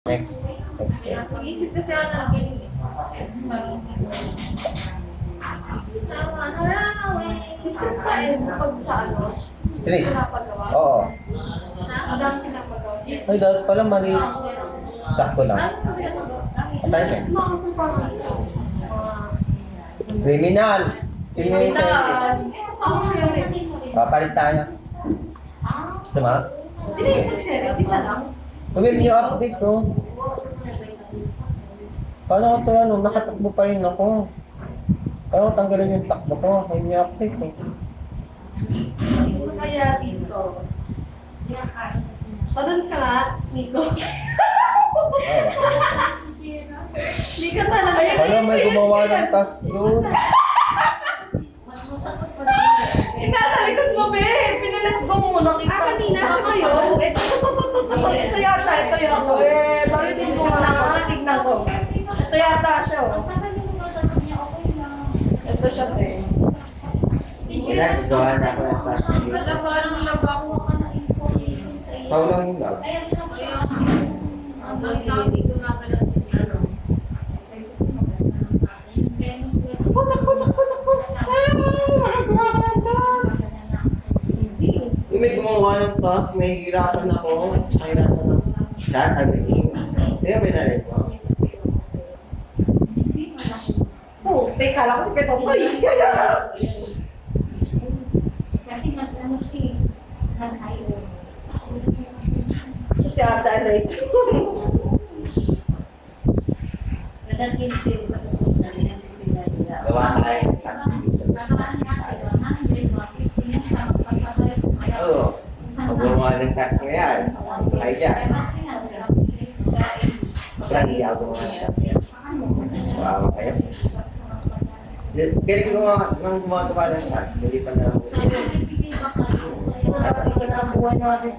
Next. Mag-isip kasi ako ng game eh. Parang tama na run away. Street pa eh, pag sa ano? Street? Pinapagawa? Oo. Ang dami pinapagawa. Ay, dapat pala mali. Sakto lang. Ano mo pinapagawa? Assignment. Mga performance ko. Criminal. Sino yung Ako sheriff. papalit tayo. Sama? Sino yung isang sheriff? Isa lang? Gawin niyo update ko. Paano ko ito ano? Nakatakbo pa rin ako. Paano ko tanggalin yung takbo ko? Gawin niyo update eh. Kaya dito. Tanong ka nga, Nico. Hindi ka talaga. Paano may gumawa ng task doon? Inatalikod mo, be! Pinalag mo muna kita. Kanina siya kayo. Ito yata, ito yata. Balitin ko nga. Tignan ko. Ito yata siya, oh. Ito siya, te. Wala, gawa na ako ng task. Wala, parang nagkakuha ka ng information sa iyo. Pao lang yung log. Kaya ang galing ako dito nga pala sa piano. Yung may gumawa ng task, may hirapan ako. Hirapan ako. Saan? Ano yun? Sino may narin mo? Oh, teka lang kasi petong ko. Kasi ano si Hanayo. Si Ate Alay. Gawa tayo ng task dito. Oo. Pag gumawa ng task mo yan, ay dyan. Wala, hindi ako gumawa ng task yan. Wow, kayo. Galing gumagawa ng task, hindi pa na ako. Ito na ang buwan natin.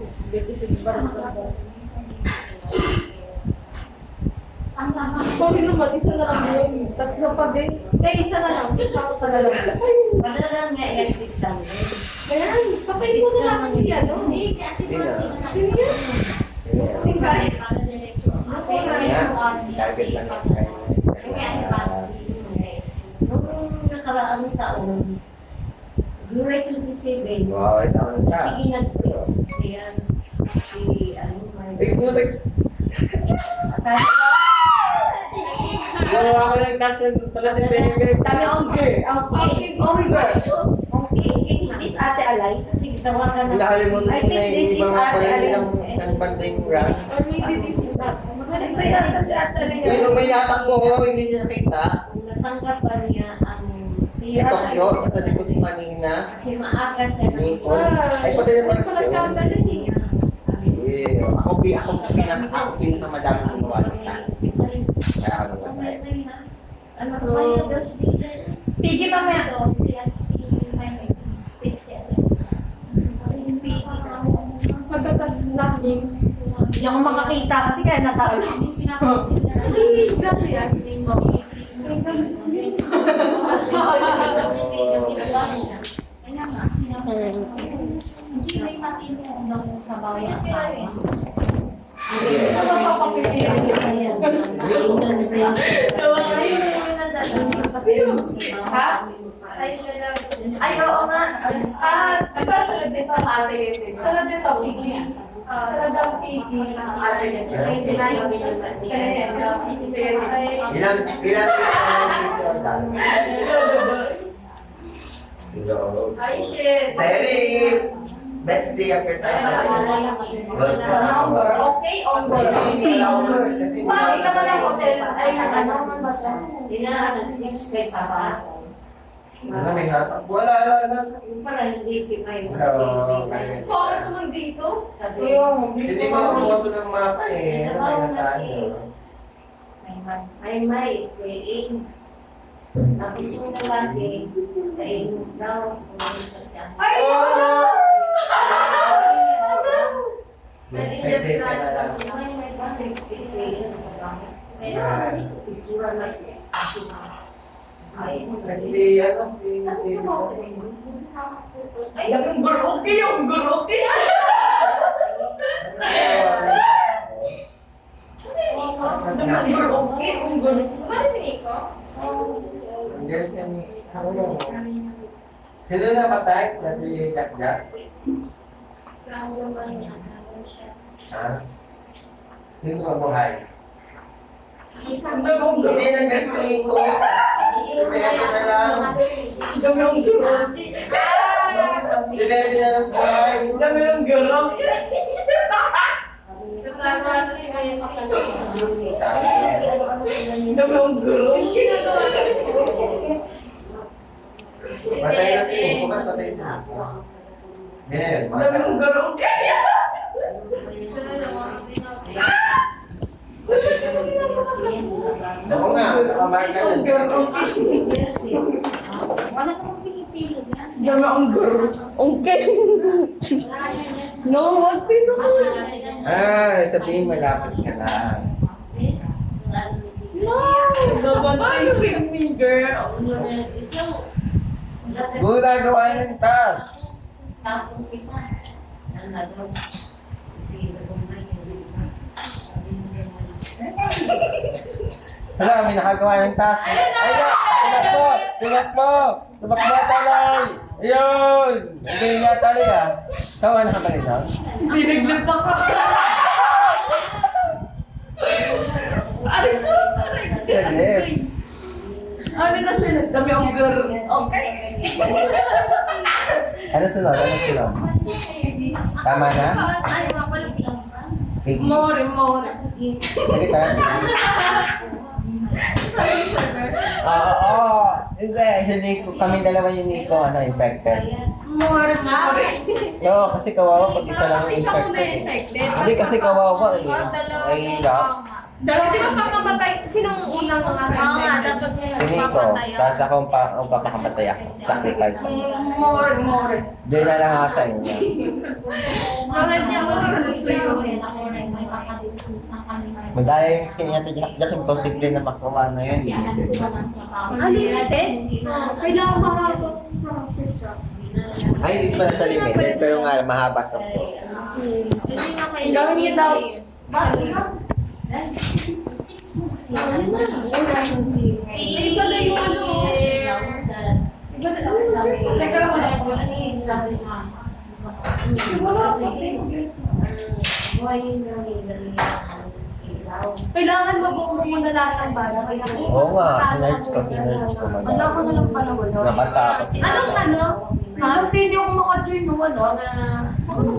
Sorry naman, isa na lang yun. Tatlo pa din. Isa na lang. Ako pa na lang. Ayan, kapay mo na lang siya, no? Hindi na. Sino yun? Singkay. Kaya, target lang ako kayo. Nung nakaraang taon, July 27, Wow, ito ako ng task. sige nag-quiz. Kaya, Ay, putik! Gawa ako ng task ng pala si Bebe. Kami ang girl. Ang girl. okay, is this Ate Alay? Sige, tawagan na. Nakalimutan I ko think na this yung is mga Ate pala Alay. nilang saan banda yung rank. Or maybe this is not. Ito yan kasi Ate Alay. Yung may natakbo ko, hindi nyo nakita. Natangkap pa niya ang Yung Tokyo, sa likod kanina. Kasi maaga siya ng Nico. Ay, pati yung Pala siya ang pala dala niya. Ako pinakamadami gumawa ng task. Kaya ako naman tayo. Ano to? Piggy mamaya. Pagkatas last game, hindi ako makakita kasi kaya natalo. Grabe yan. Hindi may matino ng sabaw yan. Ha? Ay, oo nga. Diba sila dito? Sige. Sila dito, Piggy. Sila daw Piggy. Sige. Ilan Ay, shit. Seri! Best day after time. Number. Okay, on board. Okay, on board. Bakit ka pala hotel? Ay, nag-ano ba siya? Expect pa ba? Ano may natak? Wala. Yung pala, hindi si May. Bakit naman dito? Hindi ko mabuto ng mapa eh. Ano may nasaan yun? May staying. Tapos yung lalaki, staying daw. Ay, Message ka na lang. Si ano, si Ay, yung guruki, Kumali si Nico? Andiyan siya ni... Sino na patay? Nato yung Jack-Jack? Random lang niya. Ha? Sino mabuhay? Nico. Hindi, nag-green ko. Kaya na lang. Si Bebe na lang buhay. Dami ng garang. Nagagawa na si Bebe. Dami ng garang. Si Patay na si Bebe. Nico. Ba't patay si Nico? Ngayon, Dami ng garang. Ako nga, nakamarka na. Wala kang pinipili yan. Dami ang garang. Okay. No, wag pito ko. Sabihin malapit ka lang. No! Paano rin me, girl? Gula, gawa ng task. Hala, may nakagawa ng task. Ayun, tumakbo! Tumakbo! Tumakbo, talay! Ayun! Hindi nga talay ah. Kawa na ka ba rin lang? Biniglim pa ka. Ay, ko! Salip. Ano na sila? Dami ang girl. Okay. Ano sunod? Ano sunod? Tama na? Ay, mapalapin. Piggy. More. Sige, tara. Oo. Hindi, si Nico, kami dalawa yung Nico, infected. More. Oo, kasi kawawa pag isa lang yung Isa mo na infected. infected. Hindi kasi kawawa eh. Dalawa Ay, yung hirap. tama. Dalawa din ang kamamatay. Sinong unang mga Oo nga, dapat ngayon Si Nico, papatayan. tapos ako ang papakamatay ako. Sacrifice. More. Diyan na lang ako sa inyo. Bakit niya mo gusto yun? Madaya yung skin niya, Jack, imposible na makuha na yun. Unlimited? Kailangan mahabang process siya. Ay, hindi pa na sa limited, pero nga mahaba sa po. Hindi na Gawin niyo daw. Ay, pala yung ano. Teka lang wala ko. Kailangan mabuo mo muna lahat ng bala. Oo nga, sinerge ko Wala ko madami. na lang pala wala. Nakatapos. Anong ano? Hindi ako makajoin mo, ano? Oo.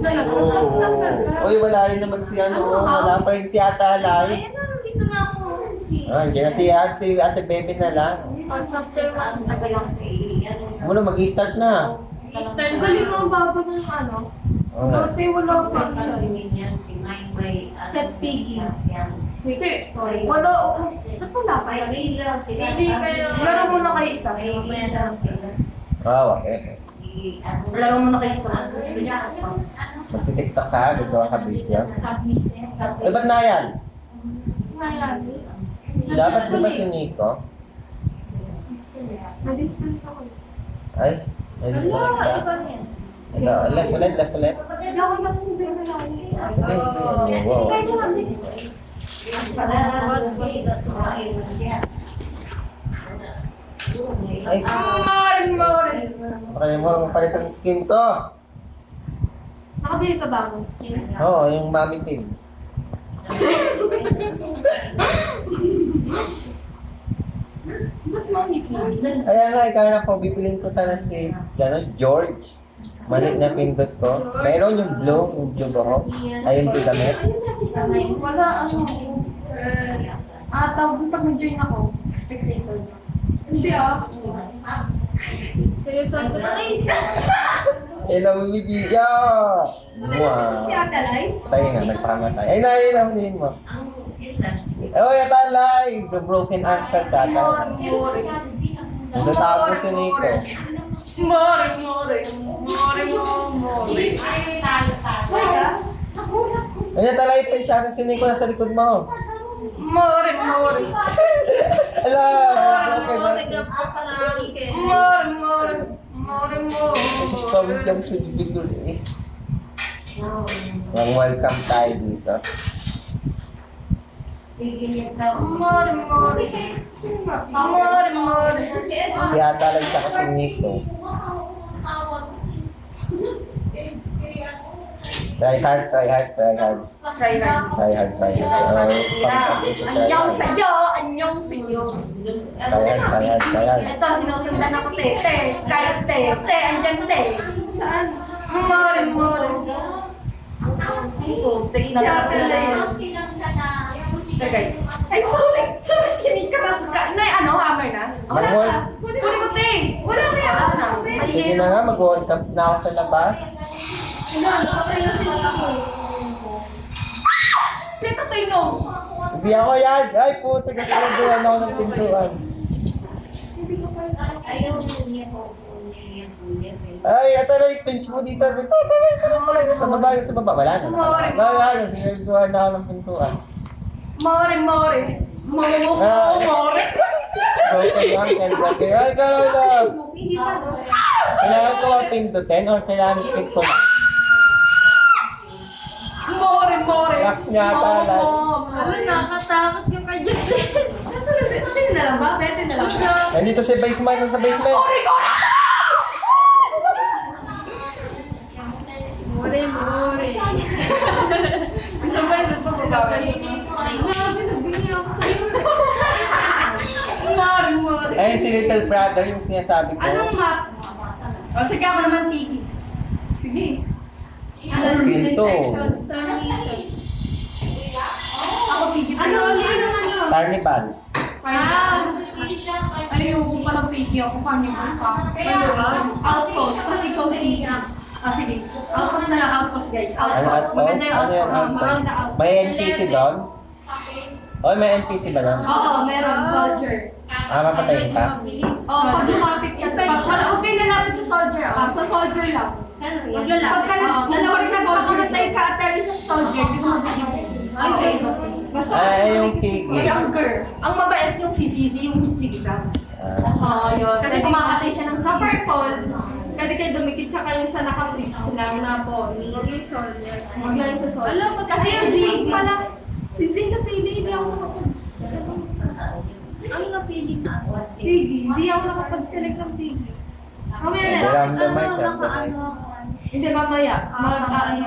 Uy, wala rin naman si ano, wala pa rin si Ata Alay. Ayun na, dito na ako. Hindi na si Ate Bebe na lang. On chapter 1, tagal lang. Muna, mag-start na. Start galing ang baba ng ano. Oo nga. Dati wala pa. Set piggy. Hindi. Wala ako. Ba't wala pa yun? Hindi kayo. Laro muna kayo isa. Mamaya na. Okay. Laro muna kayo isa. Magti-tiktok ka, gagawa ka video. Eh, ba't na yan? Dapat di ba si Nico? Na-discount ako. Ay, ay, Wala, iba na yan. left ulit. Hindi ako hindi na lang. Ay, wow. Ay, More. makalimutan mo palit ang skin ko. Nakabili ka ba ako? Oo, yung Mami Pig. Ba't mami piggy? Kaya nga, ikaw na po, bibilin ko sana si George. Mali na pindot ko. Meron yung blue ba ako? Ayun po damit. Wala, ano. Tawag mo pag nag-join ako. Spectator niya. Hindi ah. Seryoso ko na eh. Hello, Mimigya! Wow. Si Ate Lai? Tayo na, nagpakamatay. Ay, nahihinahin mo. Oy, atalay! The broken ankle ka. Natago si Nico. More. Ay, atalay pa siya si Nico nasa likod mo. More. Ala! Pag-jump sa bibigol eh. Welcome tayo dito. More, more. More, more. Si Ata lang sa kasi nito. Try hard, try hard, try hard. Try lang. Try hard, try hard. Anyong sa'yo, anyong sa'yo. Try hard, try hard, try hard. Ito, sinusundan ako, te. Kahit te, andyan te. Saan? More, more. Tingin na lang. Ito guys. Ay, sulit! Sulit! Kinig ka na. Ano, hammer na? Wala Mag-wall. ka. Kunin ko, te. Wala ka yan. Sige na nga, mag-wall cup na ako sa labas. Dito tayo, no. Hindi ako yan. Ay, puti kasi nagawa ako ng pintuan. Ay, ito na yung pinch mo dito. Sa baba, sa baba. Wala na. Wala na. Sinagawa na ako ng pintuan. More, more. More. Okay lang, okay. Ay, gano'n lang. Hindi pa, no? Kailangan ko ang pindutin or kailangan click ko na? More. Relax niya, tala. Wala, nakatakot ka kay Justin. Sino na lang ba? Bete na lang ba? Nandito si basement, nasa basement. More. Ito ba yung pagkagawa? Grabe, nagbili ako sa'yo. More. Ayun si Little Brother, yung sinasabi ko. Anong map? O, sige ako naman, Piggy. Sige. Pinto. Ako, Piggy. Ano? Carnival. Ayoko palang Piggy ako. Carnival pa. Outpost. Kasi ikaw sisi. Sige. Outpost na lang. Outpost, guys. Ano Outpost. outpost? Maganda yung Ano yung outpost. outpost? Maganda outpost. May NPC doon? Oy, may NPC ba doon? Oo, meron. Soldier. Mapatayin ka? Oo, pag lumapit ka. Okay, nalapit sa soldier. Sa soldier lang. Pagka nalawag na pakamatay ka at tayo sa soldier, di mo mabigyan. Ay, sa'yo. Basta, Ay, yung Piggy. ang mabait yung si Zizi, yung sigisa. Oo, yun. Kasi kumakatay siya ng sa purple. Pwede kayo dumikit siya kayo sa naka-freeze lang na po. Huwag yung soldier. Huwag lang sa soldier. Alam mo, Kasi yung Zizi pala, si Zizi napili, hindi ako nakapag... Ang napili na. Piggy, hindi ako nakapag-select ng Piggy. Mamaya na lang. Randomize, randomize. Hindi, mamaya. Mag-ano.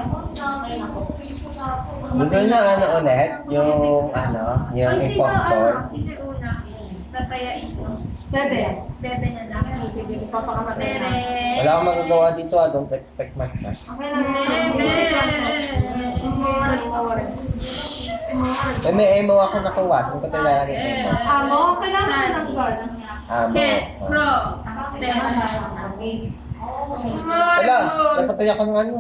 Gusto nyo ano ulit? Yung yung Ay, sino impostor? Sino yung una? Tatayain ko. Bebe. Bebe na lang. Sige, papakamatay na. Bebe. Wala akong magagawa dito, I don't expect much. Okay lang. Eh, may emo ako nakuha. Saan ko tayo lalagay emo? Amo, kailangan ko ng God. Amo. Ken, Pro. Wala, napatay ako ng ano.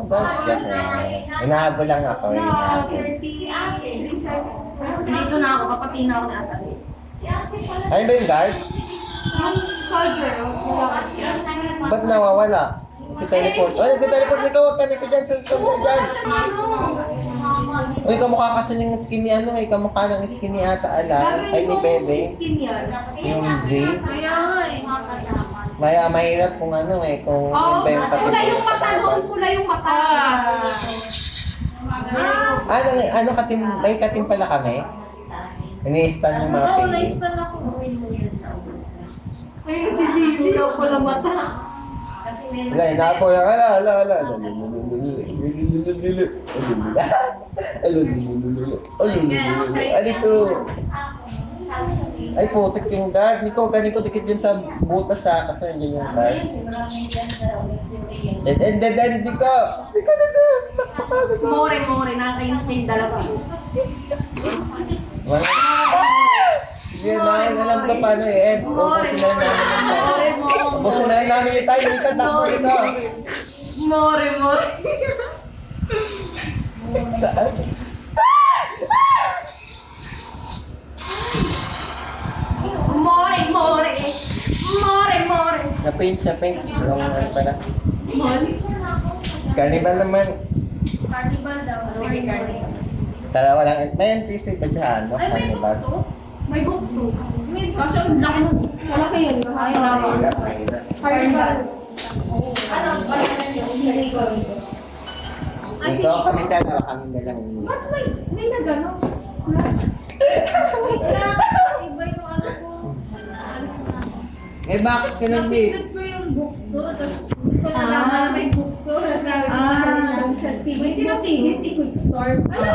Inahabol lang ako. No, Inahabol. 33 seconds. Dito na ako, papati na ako na ata. Ayun ba yung guard? Yung soldier, wala ko siya. Ba't nawawala? Nag-teleport. Oh, nag-teleport na huwag ka na ko dyan sa soldier dyan. Ano? Uy, kamukha kasi ng skin ni ano eh. Kamukha ng skin ni Ata Ala. Ay, ni Bebe. Skin yan. Yung Z. Kaya eh. Mahirap kung ano eh. Kung Oo, yun ba yung pati. pula yung mata doon, pula yung mata. Ano katim? May katim pala kami? Ini-stun yung mga Oo, pili. na-stun ako. Ayun si Zizi daw pula mata. Wala, inapo lang. Ala. Aliko. Ay, putik yung guard. Niko, ganito dikit din sa butas sa kasi yun yung guard. Hindi ko. More, nakakainis na yung dalawa. Wala. Sige, alam ko paano i-end. Ubusin na lang namin yung time. Ika, takbo ito. More. Saan? More. Na-paint siya, paint. Yung ano pala. More. Carnival naman. Carnival daw. Sige, Carnival. Dalawa lang. May NPC ba dyan? No? Ay, may Carnival. buto. May book to. May buto. Kasi ang laki nun. Malaki yun. Mahirap. Carnival. Ano? Ito, kami dalawa, kami na lang. Ba't may nagano? Wait lang. Iba yung ano ko. Alis mo na ako. Eh, bakit ka nag-meet? Napindot ko yung book ko, tapos hindi ko nalaman na may book ko. Sabi ko sa kanila. May sinapili si Quickstorm. Ala!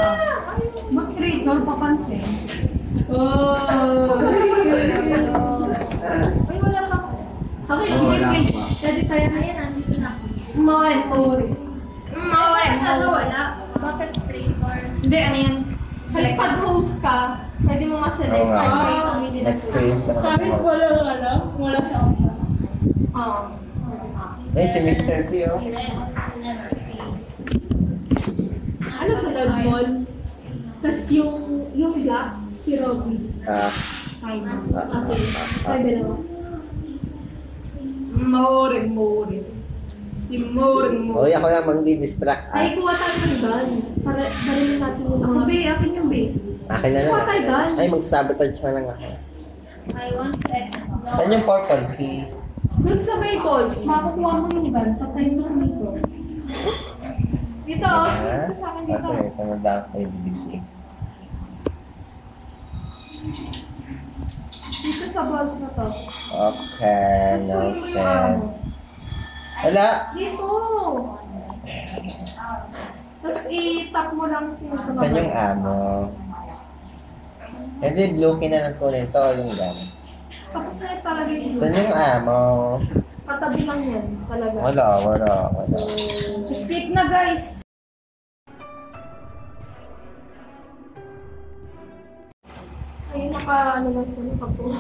Mag-creator pa pansin. Oh! Uy, wala pa ako. Okay, Oh, wala hindi pa. Pwede kaya na yan, nandito na ako. Mori. Bakit ano wala? Bakit traitor? Hindi, ano yan? Like, pag host ka, pwede mo ma-select Oo nga. kung kayo pamili ng Experience ka naman. wala sa option. Oo. Eh, si Mr. P, oh. Ano sa love mall? Tapos yung black, si Robby. Ah. Ay, dalawa. Mori. Si Mori. Uy, ako lang magdi-distract. Ay, kuha tayo ng gun. Para rin natin yung mga... Be, akin yung be. Akin na lang. Kuha tayo gun. Ay, mag-sabotage na lang ako. I want to explore. Saan yung purple key? Doon sa Maple, makukuha mo yung gun. Patayin mo sa Maple. Dito, Ha? dito sa akin dito. Kasi, sa madalas ay bibig. Dito sa ball na to. Okay, Tapos kunin mo yung okay. amo. Wala. Dito! Tapos i-tap mo lang si Saan yung amo? Hindi, blue key na lang kunin to, yung gun. Tapos na talaga yung Saan yung amo? Patabi lang yan, talaga. Wala. Skip na guys! Ayun, ano lang siya, nakapuha.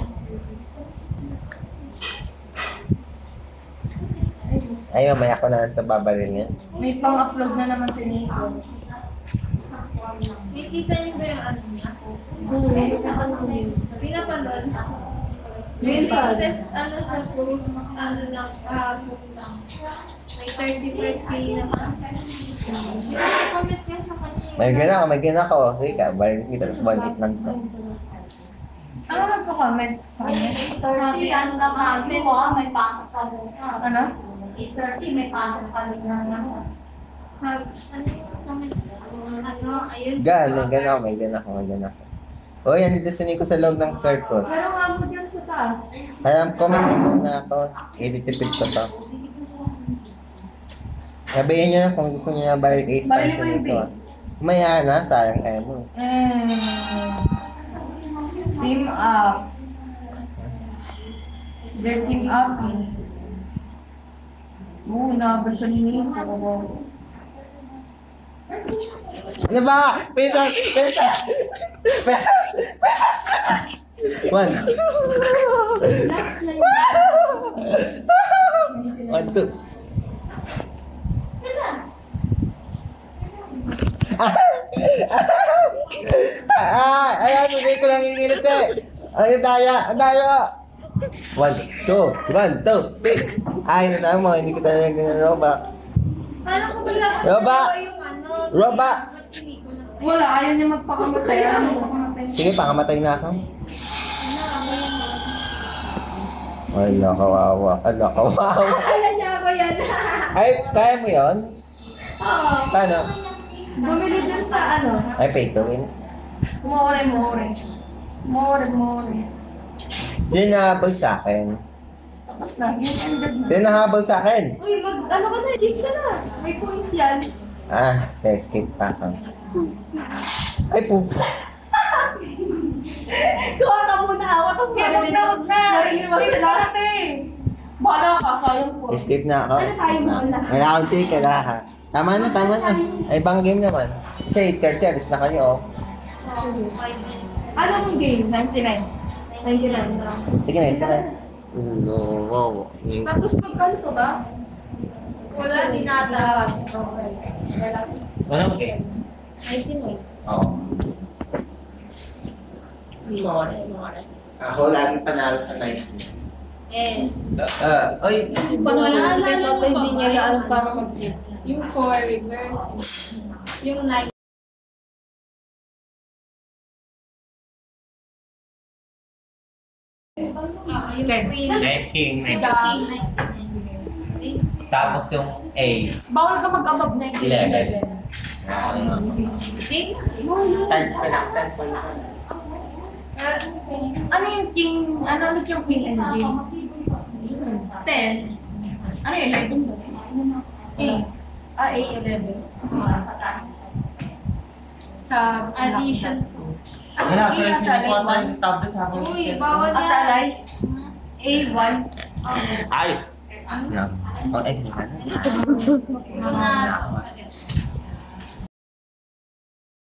Ay, mamaya ko na ito babaril niya. May pang-upload na naman si Nico. Nakikita niyo ba yung ano niya? Pinapanood. Minsan. Test, ano sa post, ano lang, lang. May 35K naman. Comment niya sa kanya. May gana ko. Sige ka, baril kita. Tapos 1-8 lang to. Ano nagko-comment sa kanya? Sabi, ano naman, may pasok ka muna. Ano? 8:30, may pasok ka muna. Sabi, ano yung comment? Ano, ayun. May gana ko. Uy, andito si Nico sa loob ng circus. Pero nga mo dyan sa taas. Comment mo muna ako. Editipid ko to. Sabihin nyo na kung gusto nyo na balik ace Balik time sa mo yung Nico. Maya na, sayang kayo mo. Team up. Their team up eh. Version ni Nico. Ano ba? Pesa! One. One, two. Ayan, hindi ko lang inginit eh. Ang daya. 1, 2, 3. Ay, na mo, hindi ko talaga ng Robux. Parang ko pala Robux! yung ano. Robux! Ba't hindi ko na- Wala, ayaw niya magpakamatay. Sige, pakamatay na ako. Ano, ako yan. Ay, nakawawa. Akala niya ako yan. Ay, kaya mo yun? Oo. Paano? Bumili din sa ano. Ay, pay to win. More. Sino nahabol sa akin? Tapos na, yun ended na. Sino nahabol sa akin? Uy, ano ka na, skip ka na. May points yan. Ah, escape pa ako. Ay, po. Kuha ka muna ako, tapos Wag na. Narinig mo sila. Bala ka, sayang po. Escape na ako. Ano sayang mo? Wala akong ticket ha. Tama na. Ay, ibang game naman. Kasi 8:30, alis na kayo oh. 5 minutes. Anong game? 99. 99 na. Sige na, ito na. Wow. Tapos magkano to ba? Wala, dinata. Okay. Anong game? 99. Oo. Ako lagi panalo sa 90. Eh. Oy. Panalo si Papa, hindi niya alam paano mag-tip. Yung 4 reverse. Yung 9. Yung Okay. queen. King. Si the king, 99. Tapos yung A. Bawal ka mag-above na yung 11. King? Time pa lang. Ano yung king, ano ulit yung queen and king? 10. Ano yung 11 ba? A. A11. Sa Addition. Wala, pero sinikuha tayo ng tablet habang Uy, cellphone. bawal yan. Atalay. Hmm. A1. Okay. Ay! Yeah. Oh, eh. Una.